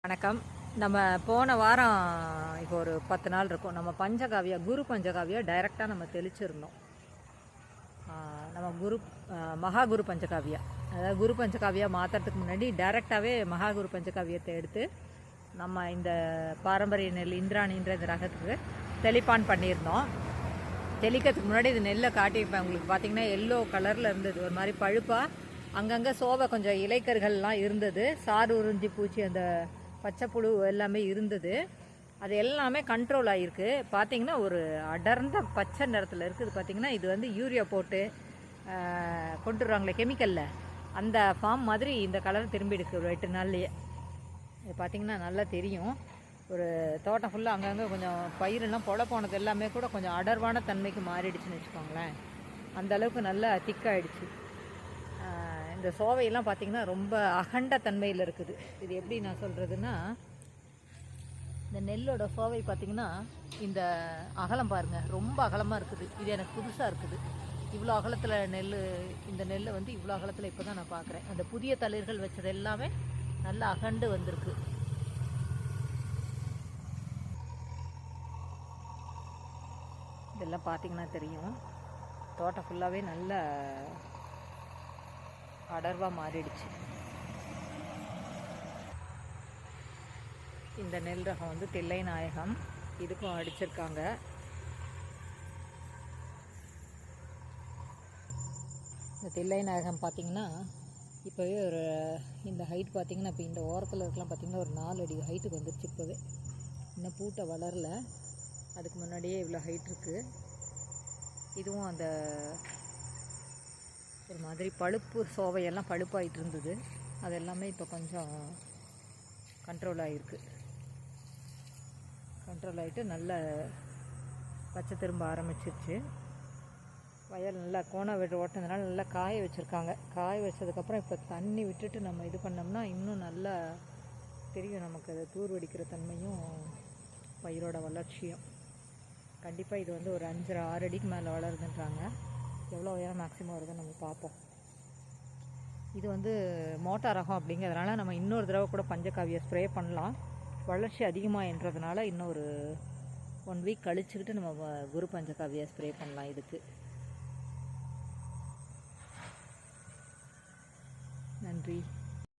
வணக்கம். நம்ம போன வாரம் இப்போ ஒரு 10 நாள் இருக்கும். நம்ம பஞ்சகாவியா குரு பஞ்சகாவியா டைரெக்டாக நம்ம தெளிச்சிருந்தோம். நம்ம மகாகுரு பஞ்சகாவியா, அதாவது குரு பஞ்சகாவியா மாற்றுறதுக்கு முன்னாடி டைரெக்டாகவே மகாகுரு பஞ்சகாவியத்தை எடுத்து நம்ம இந்த பாரம்பரிய நெல் இந்திராணின்ற இந்த ரகத்துக்கு தெளிப்பான் பண்ணியிருந்தோம். தெளிக்கிறதுக்கு முன்னாடி இது நெல்லை காட்டியிருப்பேன் உங்களுக்கு. பார்த்திங்கன்னா எல்லோ கலரில் இருந்தது, ஒரு மாதிரி பழுப்பாக. அங்கங்கே சோவை கொஞ்சம் இலைக்கர்கள்லாம் இருந்தது, சாறு உறிஞ்சி பூச்சி அந்த பச்சை புழு எல்லாமே இருந்தது. அது எல்லாமே கண்ட்ரோல் ஆகிருக்கு. பார்த்திங்கன்னா ஒரு அடர்ந்த பச்சை நிறத்தில் இருக்குது. பார்த்திங்கன்னா இது வந்து யூரியா போட்டு கொண்டு வருவாங்களே கெமிக்கலில், அந்த ஃபார்ம் மாதிரி இந்த கலர் திரும்பி இருக்குது ஒரு 8 நாள்லேயே. இது பார்த்திங்கன்னா நல்லா தெரியும். ஒரு தோட்டம் ஃபுல்லாக அங்கங்கே கொஞ்சம் பயிரெல்லாம் பொல போனது எல்லாமே கூட கொஞ்சம் அடர்வான தன்மைக்கு மாறிடுச்சுன்னு வச்சுக்கோங்களேன். அந்தளவுக்கு நல்லா திக்காகிடுச்சு. இந்த சோவையெல்லாம் பார்த்திங்கன்னா ரொம்ப அகண்ட தன்மையில் இருக்குது. இது எப்படி நான் சொல்கிறதுன்னா, இந்த நெல்லோட சோவை பார்த்திங்கன்னா இந்த அகலம் பாருங்கள், ரொம்ப அகலமாக இருக்குது. இது எனக்கு புதுசாக இருக்குது. இவ்வளோ அகலத்தில் இந்த நெல்லை வந்து இவ்வளோ அகலத்தில் இப்போ தான் நான் பார்க்குறேன். அந்த புதிய தளிர்கள் வச்சது எல்லாமே நல்லா அகண்டு வந்திருக்கு. இதெல்லாம் பார்த்திங்கன்னா தெரியும், தோட்டம் ஃபுல்லாகவே நல்ல அடர்வாக மாறிடுச்சு. இந்த நெல் ரகம் வந்து தில்லை நாயகம், இதுக்கும் அடிச்சிருக்காங்க. இந்த தில்லை நாயகம் பார்த்திங்கன்னா இப்போவே ஒரு இந்த ஹைட் பார்த்திங்கன்னா இப்போ இந்த ஓரத்தில் இருக்கலாம் பார்த்திங்கன்னா ஒரு 4 அடி ஹைட்டுக்கு வந்துருச்சு. இப்போவே இன்னும் பூட்டை வளரல, அதுக்கு முன்னாடியே இவ்வளோ ஹைட் இருக்குது. இதுவும் அந்த ஒரு மாதிரி பழுப்பு சோவையெல்லாம் பழுப்பாகிட்டு இருந்தது, அது எல்லாமே இப்போ கொஞ்சம் கண்ட்ரோல் ஆகிருக்கு. கண்ட்ரோல் ஆகிட்டு நல்ல பச்சை திரும்ப ஆரம்பிச்சிருச்சு. வயல் நல்லா கோண ஓட்டினதுனால நல்லா காய வச்சுருக்காங்க. காய வச்சதுக்கப்புறம் இப்போ தண்ணி விட்டுட்டு நம்ம இது பண்ணோம்னா இன்னும் நல்லா தெரியும் நமக்கு, அதை தூர்வடிக்கிற தன்மையும் பயிரோட வளர்ச்சியும். கண்டிப்பாக இது வந்து ஒரு 5-6 அடிக்கு மேலே வளருதுன்றாங்க. எவ்வளோ உயரம் மேக்ஸிமம் வருதுன்னு நம்ம பார்ப்போம். இது வந்து மோட்டார் ரகம் அப்படிங்கிறதுனால நம்ம இன்னொரு தடவை கூட பஞ்சகாவியை ஸ்ப்ரே பண்ணலாம். வளர்ச்சி அதிகமாகன்றதுனால இன்னும் ஒரு 1 வீக் கழிச்சுக்கிட்டு நம்ம குரு பஞ்சகாவியை ஸ்ப்ரே பண்ணலாம் இதுக்கு. நன்றி.